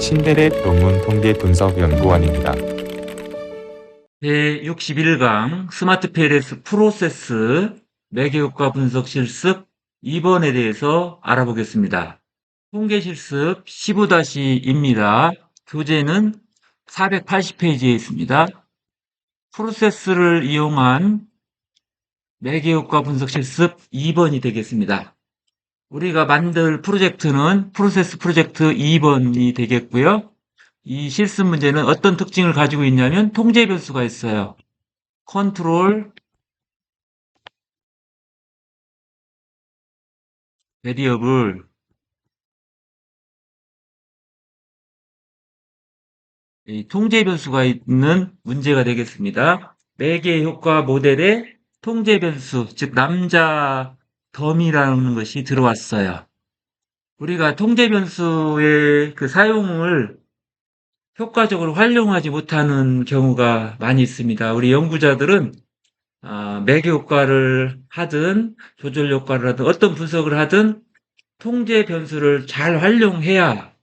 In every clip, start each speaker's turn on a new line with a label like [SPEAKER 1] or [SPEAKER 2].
[SPEAKER 1] 신대래 논문통계분석연구원입니다.
[SPEAKER 2] 제61강 스마트 PLS 프로세스 매개효과 분석 실습 2번에 대해서 알아보겠습니다. 통계 실습 15-2입니다. 교재는 480페이지에 있습니다. 프로세스를 이용한 매개효과 분석 실습 2번이 되겠습니다. 우리가 만들 프로젝트는 프로세스 프로젝트 2번이 되겠고요. 이 실습 문제는 어떤 특징을 가지고 있냐면 통제 변수가 있어요. 컨트롤 베리어블 이 통제 변수가 있는 문제가 되겠습니다. 매개 효과 모델에 통제 변수, 즉 남자 덤이라는 것이 들어왔어요. 우리가 통제 변수의 그 사용을 효과적으로 활용하지 못하는 경우가 많이 있습니다. 우리 연구자들은 매개 효과를 하든 조절 효과를 하든 어떤 분석을 하든 통제 변수를 잘 활용해야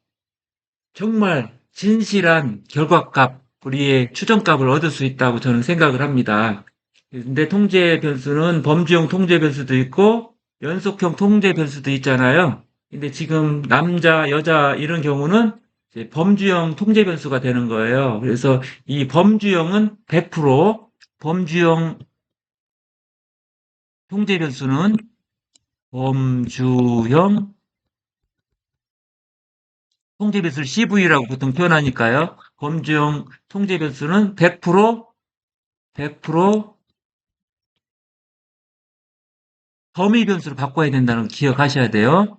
[SPEAKER 2] 정말 진실한 결과값, 우리의 추정값을 얻을 수 있다고 저는 생각을 합니다. 근데 통제 변수는 범주형 통제 변수도 있고 연속형 통제 변수도 있잖아요. 근데 지금 남자, 여자 이런 경우는 이제 범주형 통제 변수가 되는 거예요. 그래서 이 범주형은 100%, 범주형 통제 변수는 범주형 통제 변수를 CV라고 보통 표현하니까요. 범주형 통제 변수는 100% 더미 변수로 바꿔야 된다는 거 기억하셔야 돼요.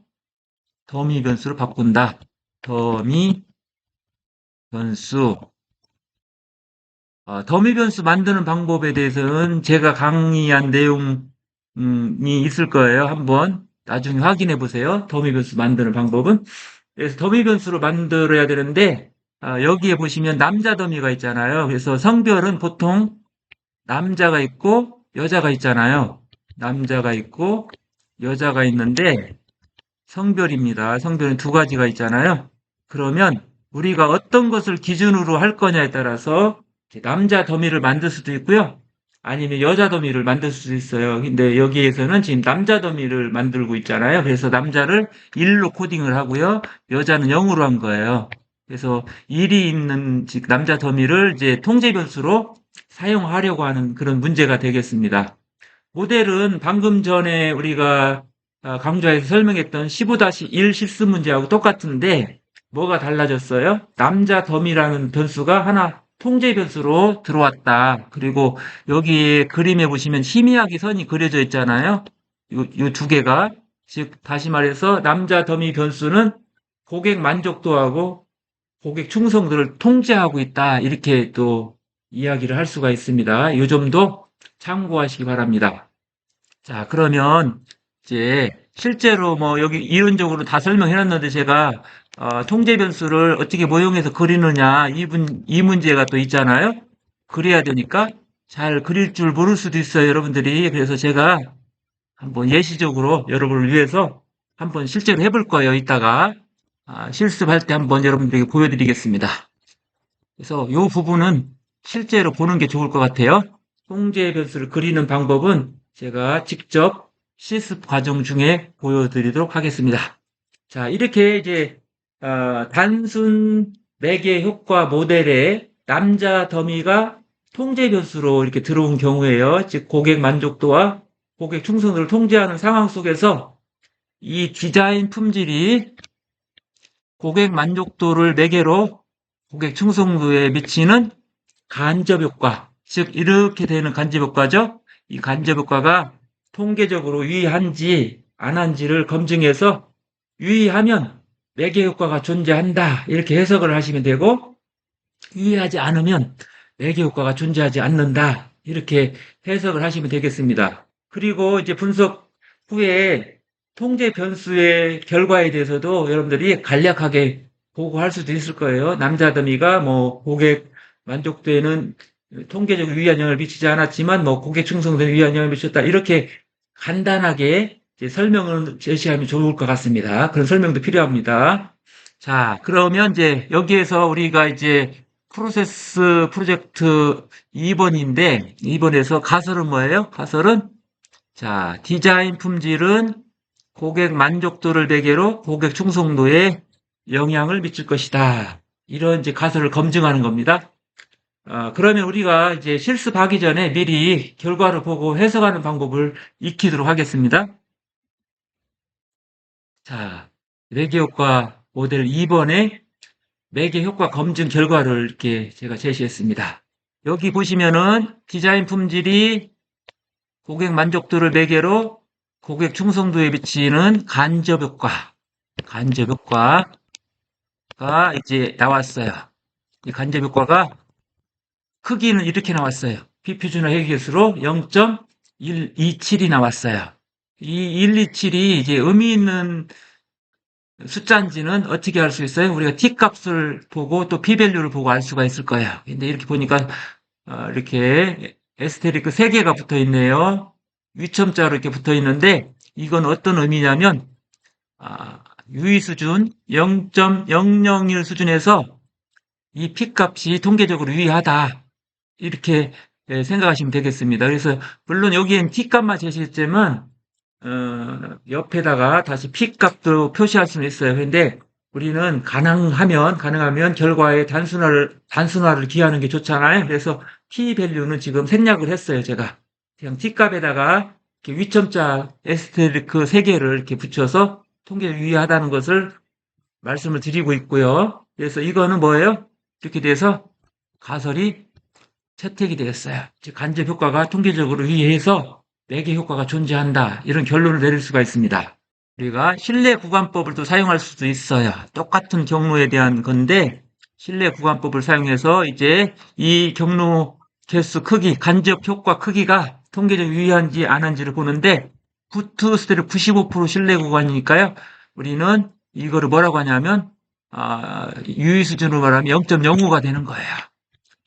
[SPEAKER 2] 더미 변수로 바꾼다. 더미 변수. 더미 변수 만드는 방법에 대해서는 제가 강의한 내용이 있을 거예요. 한번 나중에 확인해 보세요. 더미 변수 만드는 방법은. 그래서 더미 변수로 만들어야 되는데 여기에 보시면 남자 더미가 있잖아요. 그래서 성별은 보통 남자가 있고 여자가 있잖아요. 남자가 있고 여자가 있는데 성별입니다. 성별은 두 가지가 있잖아요. 그러면 우리가 어떤 것을 기준으로 할 거냐에 따라서 남자 더미를 만들 수도 있고요. 아니면 여자 더미를 만들 수도 있어요. 근데 여기에서는 지금 남자 더미를 만들고 있잖아요. 그래서 남자를 1로 코딩을 하고요. 여자는 0으로 한 거예요. 그래서 1이 있는 즉 남자 더미를 이제 통제 변수로 사용하려고 하는 그런 문제가 되겠습니다. 모델은 방금 전에 우리가 강좌에서 설명했던 15-1 실습 문제하고 똑같은데 뭐가 달라졌어요? 남자 덤이라는 변수가 하나 통제 변수로 들어왔다. 그리고 여기 그림에 보시면 희미하게 선이 그려져 있잖아요. 이 두 개가 즉 다시 말해서 남자 더미 변수는 고객 만족도하고 고객 충성도를 통제하고 있다. 이렇게 또 이야기를 할 수가 있습니다. 이 점도 참고하시기 바랍니다. 자, 그러면 이제 실제로 뭐 여기 이론적으로 다 설명해놨는데 제가 통제 변수를 어떻게 모형해서 그리느냐 이 문제가 또 있잖아요. 그려야 되니까 잘 그릴 줄 모를 수도 있어요, 여러분들이. 그래서 제가 한번 예시적으로 여러분을 위해서 한번 실제로 해볼 거예요, 이따가. 실습할 때 한번 여러분들에게 보여드리겠습니다. 그래서 이 부분은 실제로 보는 게 좋을 것 같아요. 통제 변수를 그리는 방법은 제가 직접 실습 과정 중에 보여드리도록 하겠습니다. 자, 이렇게 이제 단순 매개 효과 모델에 남자 더미가 통제 변수로 이렇게 들어온 경우에요. 즉 고객 만족도와 고객 충성도를 통제하는 상황 속에서 이 디자인 품질이 고객 만족도를 매개로 고객 충성도에 미치는 간접 효과, 즉 이렇게 되는 간접 효과죠. 이 간접 효과가 통계적으로 유의한지 안 한지를 검증해서 유의하면 매개 효과가 존재한다. 이렇게 해석을 하시면 되고 유의하지 않으면 매개 효과가 존재하지 않는다. 이렇게 해석을 하시면 되겠습니다. 그리고 이제 분석 후에 통제 변수의 결과에 대해서도 여러분들이 간략하게 보고할 수도 있을 거예요. 남자 더미가 뭐 고객 만족도에는 통계적 유의한 영향을 미치지 않았지만 뭐 고객 충성도에 유의한 영향을 미쳤다. 이렇게 간단하게 설명을 제시하면 좋을 것 같습니다. 그런 설명도 필요합니다. 자, 그러면 이제 여기에서 우리가 이제 프로세스 프로젝트 2번인데, 2번에서 가설은 뭐예요? 가설은, 자, 디자인 품질은 고객 만족도를 매개로 고객 충성도에 영향을 미칠 것이다. 이런 이제 가설을 검증하는 겁니다. 그러면 우리가 이제 실습하기 전에 미리 결과를 보고 해석하는 방법을 익히도록 하겠습니다. 자, 매개효과 모델 2번의 매개효과 검증 결과를 이렇게 제가 제시했습니다. 여기 보시면은 디자인 품질이 고객 만족도를 매개로 고객 충성도에 미치는 간접효과가 이제 나왔어요. 이 간접효과가 크기는 이렇게 나왔어요. 비표준화 회계수로 0.127이 나왔어요. 이 127이 이제 의미 있는 숫자인지는 어떻게 알 수 있어요? 우리가 T값을 보고 또 P밸류를 보고 알 수가 있을 거예요. 근데 이렇게 보니까 이렇게 에스테리크 3개가 붙어 있네요. 위첨자로 이렇게 붙어 있는데 이건 어떤 의미냐면 유의 수준 0.001 수준에서 이 P값이 통계적으로 유의하다. 이렇게 생각하시면 되겠습니다. 그래서 물론 여기엔 T값만 제시했지만 옆에다가 다시 P값도 표시할 수는 있어요. 그런데 우리는 가능하면 결과의 단순화를 기하는 게 좋잖아요. 그래서 P-밸류는 지금 생략을 했어요, 제가. 그냥 T값에다가 이렇게 위첨자 에스테리크 3개를 이렇게 붙여서 통계를 유의하다는 것을 말씀을 드리고 있고요. 그래서 이거는 뭐예요? 이렇게 돼서 가설이 채택이 되었어요. 즉 간접 효과가 통계적으로 유의해서 매개 효과가 존재한다. 이런 결론을 내릴 수가 있습니다. 우리가 신뢰 구간법을 또 사용할 수도 있어요. 똑같은 경로에 대한 건데 신뢰 구간법을 사용해서 이제 이 경로 개수 크기, 간접 효과 크기가 통계적으로 유의한지 안 한지를 보는데 부트스트랩 95% 신뢰 구간이니까요. 우리는 이거를 뭐라고 하냐면 유의 수준으로 말하면 0.05가 되는 거예요.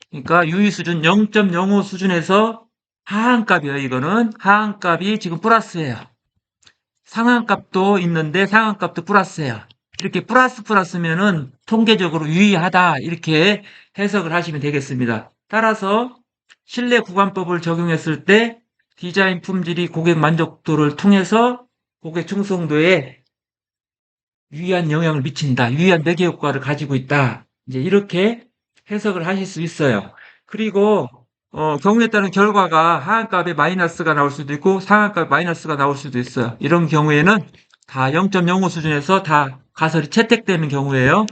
[SPEAKER 2] 그러니까 유의 수준 0.05 수준에서 하한값이에요. 이거는 하한값이 지금 플러스예요. 상한값도 있는데 상한값도 플러스예요. 이렇게 플러스면은 통계적으로 유의하다 이렇게 해석을 하시면 되겠습니다. 따라서 신뢰 구간법을 적용했을 때 디자인 품질이 고객 만족도를 통해서 고객 충성도에 유의한 영향을 미친다. 유의한 매개 효과를 가지고 있다. 이제 이렇게 해석을 하실 수 있어요. 그리고 경우에 따른 결과가 하한값에 마이너스가 나올 수도 있고 상한값에 마이너스가 나올 수도 있어요. 이런 경우에는 다 0.05 수준에서 다 가설이 채택되는 경우예요.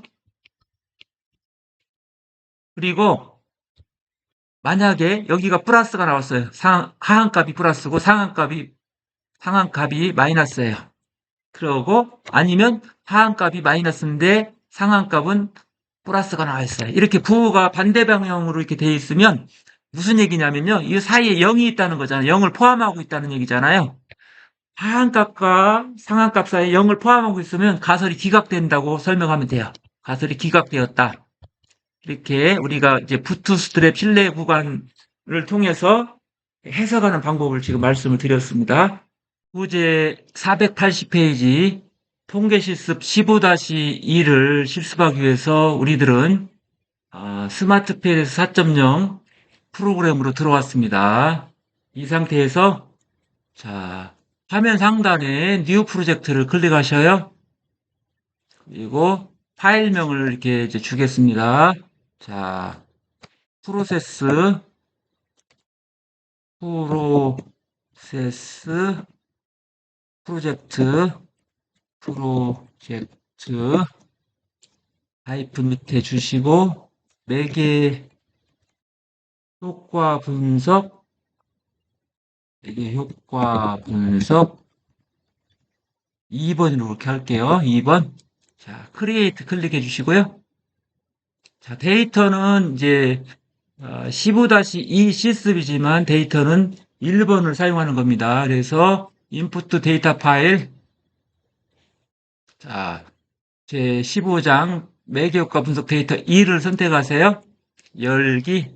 [SPEAKER 2] 그리고 만약에 여기가 플러스가 나왔어요. 하한값이 플러스고 상한값이 마이너스예요. 그러고 아니면 하한값이 마이너스인데 상한값은 플러스가 나와 있어요. 이렇게 부호가 반대 방향으로 이렇게 돼 있으면 무슨 얘기냐면요. 이 사이에 0이 있다는 거잖아요. 0을 포함하고 있다는 얘기잖아요. 하한값과 상한값 사이에 0을 포함하고 있으면 가설이 기각된다고 설명하면 돼요. 가설이 기각되었다. 이렇게 우리가 이제 부트스트랩 신뢰 구간을 통해서 해석하는 방법을 지금 말씀을 드렸습니다. 부제 480페이지 통계실습 15-2를 실습하기 위해서 우리들은 스마트 PLS 4.0 프로그램으로 들어왔습니다. 이 상태에서 자 화면 상단에 뉴 프로젝트를 클릭하셔요. 그리고 파일명을 이렇게 이제 주겠습니다. 자 프로세스 프로젝트 하이픈 밑에 주시고 매개 효과 분석 2번으로 이렇게 할게요. 2번. 자, 크리에이트 클릭해 주시고요. 자, 데이터는 이제 15-2 실습이지만 데이터는 1번을 사용하는 겁니다. 그래서 인풋 데이터 파일 자, 제 15장 매개효과 분석 데이터 2를 선택하세요. 열기.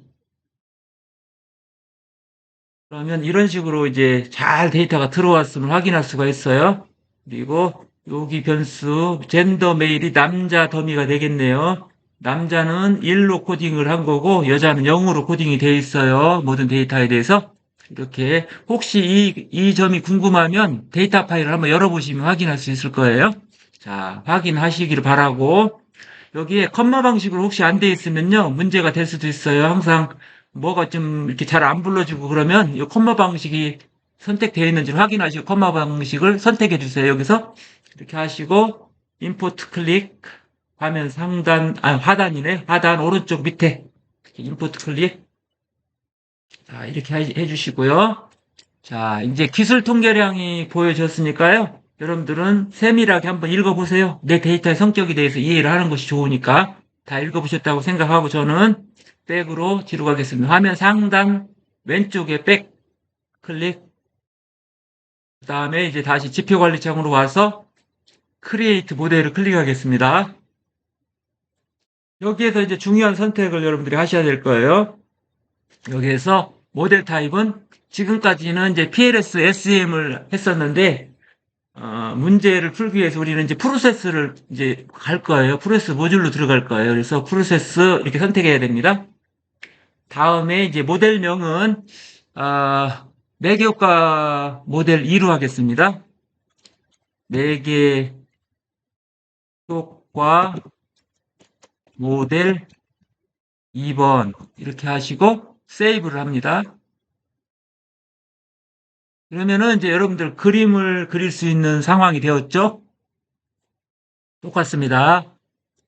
[SPEAKER 2] 그러면 이런 식으로 이제 잘 데이터가 들어왔음을 확인할 수가 있어요. 그리고 여기 변수, 젠더 메일이 남자 더미가 되겠네요. 남자는 1로 코딩을 한 거고, 여자는 0으로 코딩이 되어 있어요. 모든 데이터에 대해서. 이렇게, 혹시 이 점이 궁금하면 데이터 파일을 한번 열어보시면 확인할 수 있을 거예요. 자, 확인하시기를 바라고, 여기에 컴마 방식으로 혹시 안 돼 있으면요, 문제가 될 수도 있어요. 항상 뭐가 좀 이렇게 잘 안 불러지고 그러면 이 컴마 방식이 선택되어 있는지를 확인하시고 컴마 방식을 선택해 주세요. 여기서 이렇게 하시고 임포트 클릭 화면 상단, 하단이네. 하단 오른쪽 밑에 임포트 클릭. 자, 이렇게 해 주시고요. 자, 이제 기술 통계량이 보여졌으니까요. 여러분들은 세밀하게 한번 읽어보세요. 내 데이터의 성격에 대해서 이해를 하는 것이 좋으니까 다 읽어보셨다고 생각하고 저는 백으로 뒤로 가겠습니다. 화면 상단 왼쪽에 백 클릭. 그 다음에 이제 다시 지표관리창으로 와서 크리에이트 모델을 클릭하겠습니다. 여기에서 이제 중요한 선택을 여러분들이 하셔야 될 거예요. 여기에서 모델 타입은 지금까지는 이제 PLS, SEM을 했었는데 문제를 풀기 위해서 우리는 이제 프로세스를 이제 갈 거예요. 프로세스 모듈로 들어갈 거예요. 그래서 프로세스 이렇게 선택해야 됩니다. 다음에 이제 모델명은 매개효과 모델 2로 하겠습니다. 매개효과 모델 2번 이렇게 하시고 세이브를 합니다. 그러면은 이제 여러분들 그림을 그릴 수 있는 상황이 되었죠? 똑같습니다.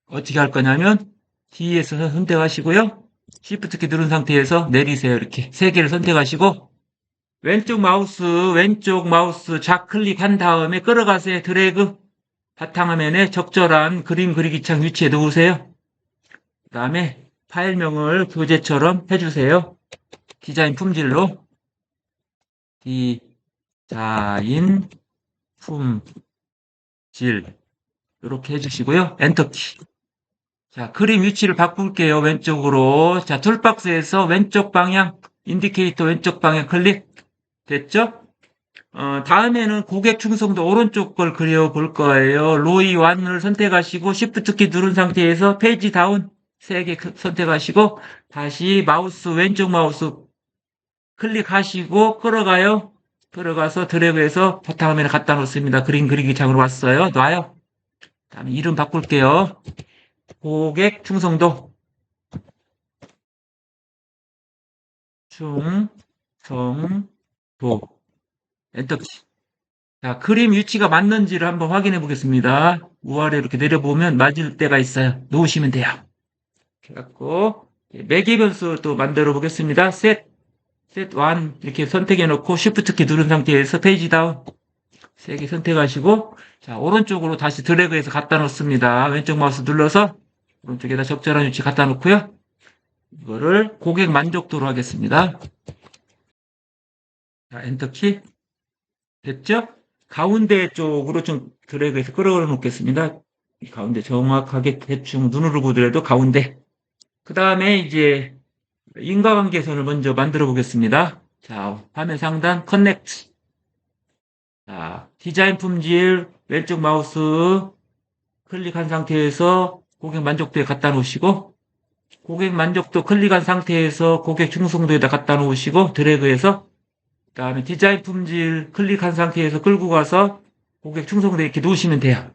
[SPEAKER 2] 어떻게 할 거냐면 D에서 선택하시고요. Shift 키 누른 상태에서 내리세요. 이렇게 세 개를 선택하시고 왼쪽 마우스 좌클릭한 다음에 끌어가세요. 드래그 바탕화면에 적절한 그림 그리기 창 위치에 놓으세요. 그 다음에 파일명을 교재처럼 해주세요. 디자인 품질로 디자인 품질 이렇게 해주시고요. 엔터키. 자, 그림 위치를 바꿀게요. 왼쪽으로. 자, 툴박스에서 왼쪽 방향, 인디케이터 왼쪽 방향 클릭. 됐죠? 다음에는 고객 충성도 오른쪽 걸 그려볼 거예요. 로이 1을 선택하시고, Shift 키 누른 상태에서 페이지 다운 3개 선택하시고, 다시 왼쪽 마우스 클릭하시고, 끌어가요. 끌어가서 드래그해서 바탕화면에 갖다 놓습니다. 그림 그리기 창으로 왔어요. 놔요. 다음에 이름 바꿀게요. 고객 충성도. 충성도. 엔터키. 자, 그림 위치가 맞는지를 한번 확인해 보겠습니다. 우아래 이렇게 내려보면 맞을 때가 있어요. 놓으시면 돼요. 이렇게 갖고, 매개 변수 또 만들어 보겠습니다. set 1 이렇게 선택해 놓고, Shift 키 누른 상태에서 페이지 다운 3개 선택하시고, 자, 오른쪽으로 다시 드래그해서 갖다 놓습니다. 왼쪽 마우스 눌러서, 오른쪽에다 적절한 위치 갖다 놓고요. 이거를 고객 만족도로 하겠습니다. 자, 엔터키. 됐죠? 가운데 쪽으로 좀 드래그해서 끌어 놓겠습니다. 가운데 정확하게 대충 눈으로 보더라도 가운데. 그 다음에 이제 인과관계선을 먼저 만들어 보겠습니다. 자, 화면 상단 커넥트. 자, 디자인 품질 왼쪽 마우스 클릭한 상태에서 고객 만족도에 갖다 놓으시고 고객 만족도 클릭한 상태에서 고객 충성도에다 갖다 놓으시고 드래그해서 그 다음에 디자인 품질 클릭한 상태에서 끌고 가서 고객 충성도에 이렇게 놓으시면 돼요.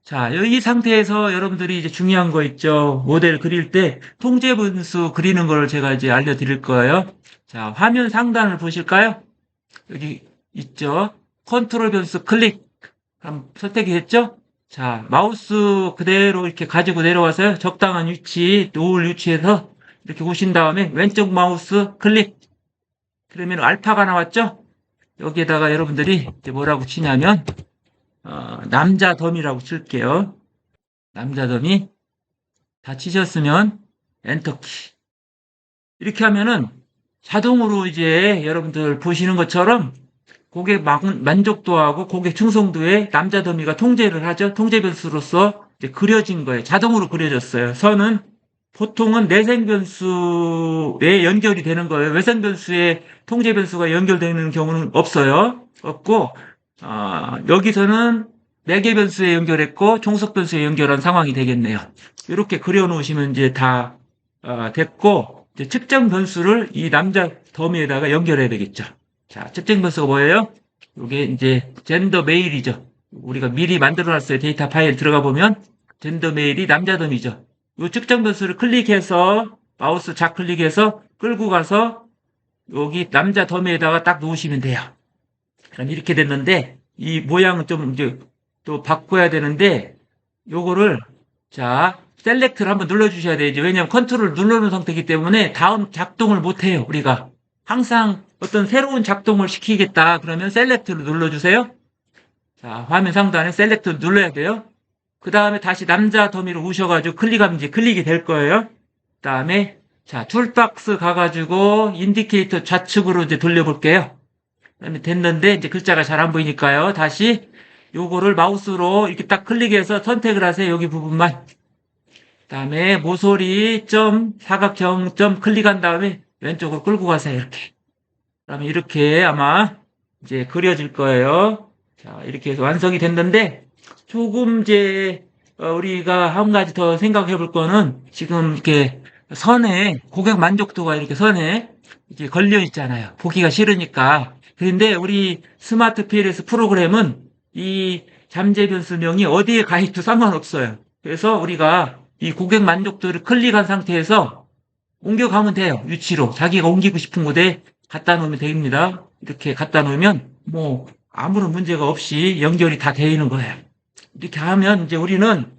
[SPEAKER 2] 자, 이 상태에서 여러분들이 이제 중요한 거 있죠. 모델 그릴 때 통제 분수 그리는 걸 제가 이제 알려드릴 거예요. 자, 화면 상단을 보실까요? 여기 있죠. 컨트롤 변수 클릭. 그럼 선택이 됐죠? 자, 마우스 그대로 이렇게 가지고 내려와서요. 적당한 위치, 놓을 위치에서 이렇게 오신 다음에 왼쪽 마우스 클릭. 그러면 알파가 나왔죠? 여기에다가 여러분들이 이제 뭐라고 치냐면, 남자 더미라고 칠게요. 남자 더미. 다 치셨으면 엔터키. 이렇게 하면은 자동으로 이제 여러분들 보시는 것처럼 고객 만족도하고 고객 충성도에 남자 더미가 통제를 하죠. 통제 변수로서 이제 그려진 거예요. 자동으로 그려졌어요. 선은 보통은 내생 변수에 연결이 되는 거예요. 외생 변수에 통제 변수가 연결되는 경우는 없어요. 없고 여기서는 매개 변수에 연결했고 종속 변수에 연결한 상황이 되겠네요. 이렇게 그려놓으시면 이제 다 됐고, 이제 측정 변수를 이 남자 더미에다가 연결해야 되겠죠. 자, 측정 변수가 뭐예요? 이게 이제 젠더 메일이죠. 우리가 미리 만들어놨어요. 데이터 파일 들어가 보면 젠더 메일이 남자 더미죠. 이 측정 변수를 클릭해서 마우스 좌클릭해서 끌고 가서 여기 남자 더미에다가 딱 놓으시면 돼요. 그럼 이렇게 됐는데 이 모양은 좀 이제 또 바꿔야 되는데 요거를 자 셀렉트를 한번 눌러주셔야 되죠. 왜냐하면 컨트롤을 눌러놓은 상태이기 때문에 다음 작동을 못해요. 우리가 항상 어떤 새로운 작동을 시키겠다 그러면 셀렉트를 눌러주세요. 자 화면 상단에 셀렉트 눌러야 돼요. 그 다음에 다시 남자 더미로 오셔가지고 클릭하면 이제 클릭이 될 거예요. 그 다음에 자 툴박스 가가지고 인디케이터 좌측으로 이제 돌려볼게요. 그다음에 됐는데 이제 글자가 잘 안 보이니까요. 다시 요거를 마우스로 이렇게 딱 클릭해서 선택을 하세요. 여기 부분만. 그다음에 모서리 점 사각형 점 클릭한 다음에 왼쪽으로 끌고 가세요. 이렇게. 그러면 이렇게 아마 이제 그려질 거예요. 자, 이렇게 해서 완성이 됐는데 조금 이제 우리가 한 가지 더 생각해 볼 거는 지금 이렇게 선에 고객 만족도가 이렇게 선에 이렇게 걸려 있잖아요. 보기가 싫으니까. 그런데 우리 스마트 PLS 프로그램은 이 잠재 변수명이 어디에 가 있도 상관없어요. 그래서 우리가 이 고객 만족도를 클릭한 상태에서 옮겨가면 돼요. 위치로. 자기가 옮기고 싶은 곳에 갖다 놓으면 됩니다. 이렇게 갖다 놓으면 뭐 아무런 문제가 없이 연결이 다 되어 있는 거예요. 이렇게 하면 이제 우리는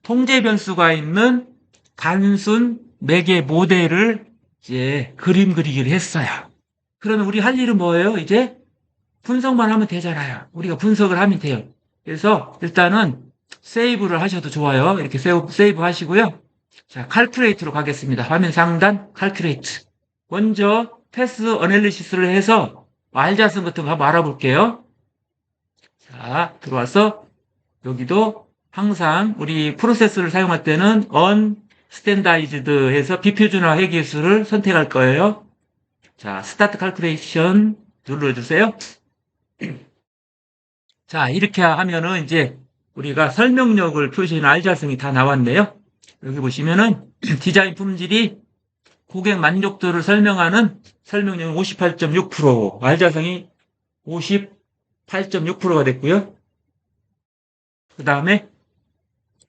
[SPEAKER 2] 통제 변수가 있는 단순 매개 모델을 이제 그림 그리기를 했어요. 그러면 우리 할 일은 뭐예요? 이제 분석만 하면 되잖아요. 우리가 분석을 하면 돼요. 그래서 일단은 세이브를 하셔도 좋아요. 이렇게 세이브 하시고요. 자, 칼큘레이트로 가겠습니다. 화면 상단 칼큘레이트. 먼저 패스 어널리시스를 해서 알자성 같은 거 한번 알아볼게요. 자, 들어와서 여기도 항상 우리 프로세스를 사용할 때는 unstandardized 해서 비표준화 회계수를 선택할 거예요. 자, 스타트 칼큘레이션 눌러주세요. 자, 이렇게 하면은 이제 우리가 설명력을 표시하는 알자성이 다 나왔네요. 여기 보시면은 디자인 품질이 고객 만족도를 설명하는 설명력은 58.6%, 알자성이 58.6%가 됐고요. 그 다음에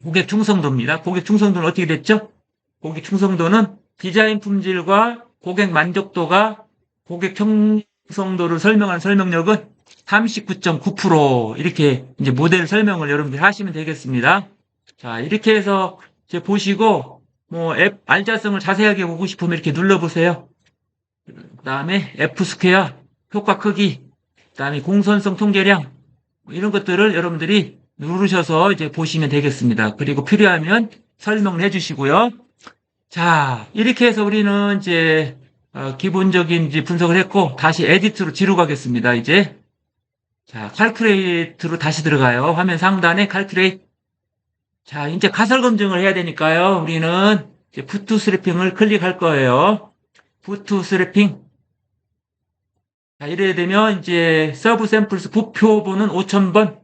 [SPEAKER 2] 고객 충성도입니다. 고객 충성도는 어떻게 됐죠? 고객 충성도는 디자인 품질과 고객 만족도가 고객 충성도를 설명하는 설명력은 39.9% 이렇게 이제 모델 설명을 여러분들이 하시면 되겠습니다. 자, 이렇게 해서 이제 보시고 뭐 앱 알자성을 자세하게 보고 싶으면 이렇게 눌러보세요. 그 다음에 F 스퀘어, 효과 크기, 그 다음에 공선성 통계량 이런 것들을 여러분들이 누르셔서 이제 보시면 되겠습니다. 그리고 필요하면 설명을 해주시고요. 자, 이렇게 해서 우리는 이제 기본적인 이제 분석을 했고 다시 에디트로 뒤로 가겠습니다. 이제 자, 칼큘레이트로 다시 들어가요. 화면 상단에 칼큘레이트. 자, 이제 가설 검증을 해야 되니까요. 우리는 이제 부트스트래핑을 클릭할 거예요. 부트스트래핑. 자, 이래야 되면 이제 서브 샘플스 부표번은 5000번.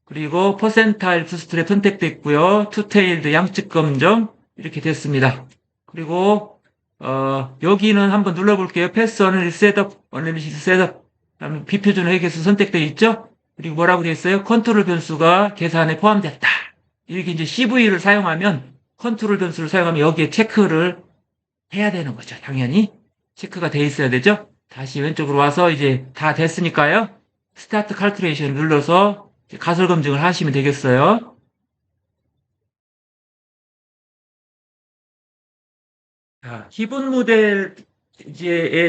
[SPEAKER 2] 그리고 퍼센타일 부스트랩 선택됐고요. 투테일드 양측 검정 이렇게 됐습니다. 그리고 여기는 한번 눌러볼게요. 패스 어널리시스 셋업, 어널리시스 셋업. 그다음에 비표준 회계수 선택되어 있죠. 그리고 뭐라고 되어 있어요? 컨트롤 변수가 계산에 포함됐다. 이렇게 이제 CV를 사용하면 컨트롤 변수를 사용하면 여기에 체크를 해야 되는 거죠. 당연히 체크가 돼 있어야 되죠. 다시 왼쪽으로 와서 이제 다 됐으니까요. 스타트 칼큘레이션 눌러서 가설 검증을 하시면 되겠어요. 자, 기본 모델에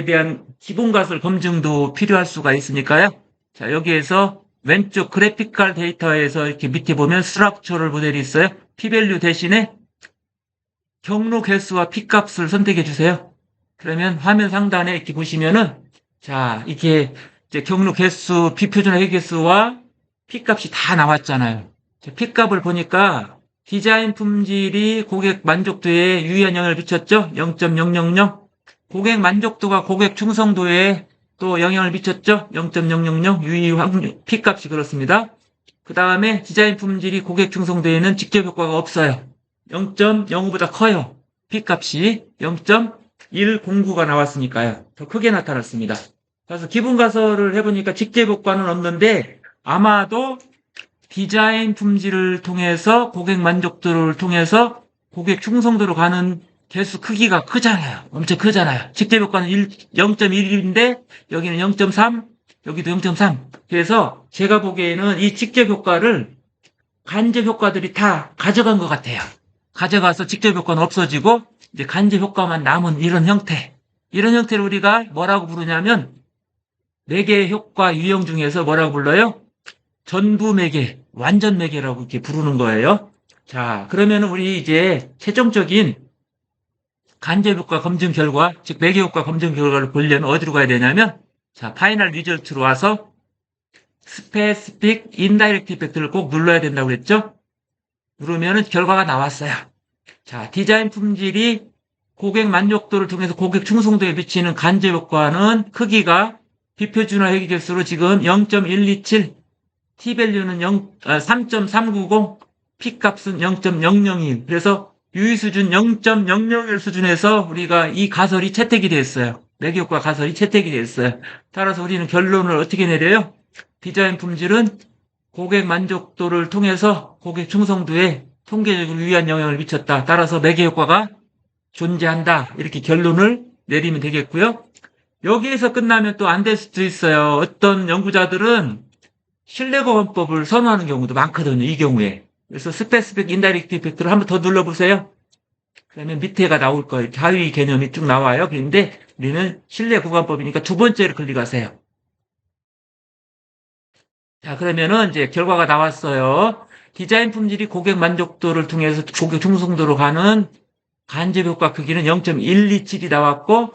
[SPEAKER 2] 대한 기본 가설 검증도 필요할 수가 있으니까요. 자, 여기에서 왼쪽 그래픽컬 데이터에서 이렇게 밑에 보면 스트럭처럴 모델이 있어요. p-밸류 대신에 경로 개수와 p-값을 선택해 주세요. 그러면 화면 상단에 이렇게 보시면은 자, 이게 이제 경로 개수, 비표준화 회계수와 p-값이 다 나왔잖아요. p-값을 보니까 디자인 품질이 고객 만족도에 유의한 영향을 미쳤죠? 0.000. 고객 만족도가 고객 충성도에 또 영향을 미쳤죠? 0.000 유의 확률, P값이 그렇습니다. 그 다음에 디자인 품질이 고객 충성도에는 직접 효과가 없어요. 0.05보다 커요. P값이 0.109가 나왔으니까요. 더 크게 나타났습니다. 그래서 기분 가설을 해보니까 직접 효과는 없는데 아마도 디자인 품질을 통해서 고객 만족도를 통해서 고객 충성도로 가는 개수 크기가 크잖아요. 엄청 크잖아요. 직접 효과는 0.1인데 여기는 0.3, 여기도 0.3. 그래서 제가 보기에는 이 직접 효과를 간접 효과들이 다 가져간 것 같아요. 가져가서 직접 효과는 없어지고 이제 간접 효과만 남은 이런 형태. 이런 형태를 우리가 뭐라고 부르냐면 매개 효과 유형 중에서 뭐라고 불러요? 전부 매개, 완전 매개라고 이렇게 부르는 거예요. 자, 그러면 우리 이제 최종적인 간접 효과 검증 결과, 즉 매개 효과 검증 결과를 보려면 어디로 가야 되냐면, 자, 파이널 리절트로 와서 스페시픽 인다이렉트 이펙트를 꼭 눌러야 된다고 그랬죠? 누르면은 결과가 나왔어요. 자, 디자인 품질이 고객 만족도를 통해서 고객 충성도에 미치는 간접 효과는 크기가 비표준화 회귀개수로 지금 0.127, T밸류는 3.390, P값은 0.001. 그래서 유의수준 0.001 수준에서 우리가 이 가설이 채택이 됐어요. 매개효과 가설이 채택이 됐어요. 따라서 우리는 결론을 어떻게 내려요? 디자인 품질은 고객 만족도를 통해서 고객 충성도에 통계적으로 유의한 영향을 미쳤다. 따라서 매개효과가 존재한다. 이렇게 결론을 내리면 되겠고요. 여기에서 끝나면 또 안 될 수도 있어요. 어떤 연구자들은 신뢰보험법을 선호하는 경우도 많거든요. 이 경우에. 그래서 스페시픽 인다이렉트 이펙트를 한번 더 눌러보세요. 그러면 밑에가 나올 거예요. 자위 개념이 쭉 나와요. 그런데 우리는 신뢰구간법이니까 두 번째를 클릭하세요. 자, 그러면은 이제 결과가 나왔어요. 디자인 품질이 고객 만족도를 통해서 고객 충성도로 가는 간접 효과 크기는 0.127이 나왔고,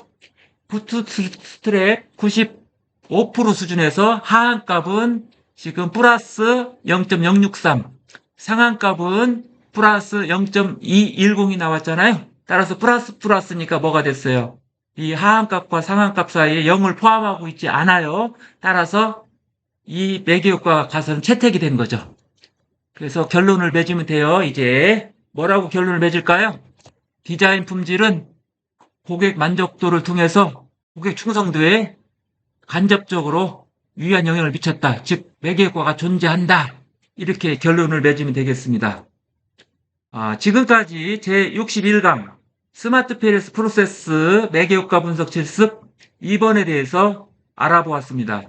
[SPEAKER 2] 부트스트랩 95% 수준에서 하한값은 지금 플러스 0.063, 상한값은 플러스 0.210이 나왔잖아요. 따라서 플러스니까 뭐가 됐어요? 이 하한값과 상한값 사이에 0을 포함하고 있지 않아요. 따라서 이 매개효과 가설은 채택이 된 거죠. 그래서 결론을 맺으면 돼요. 이제 뭐라고 결론을 맺을까요? 디자인 품질은 고객 만족도를 통해서 고객 충성도에 간접적으로 유의한 영향을 미쳤다. 즉 매개효과가 존재한다. 이렇게 결론을 맺으면 되겠습니다. 지금까지 제61강 스마트 PLS 프로세스 매개효과 분석 실습 2번에 대해서 알아보았습니다.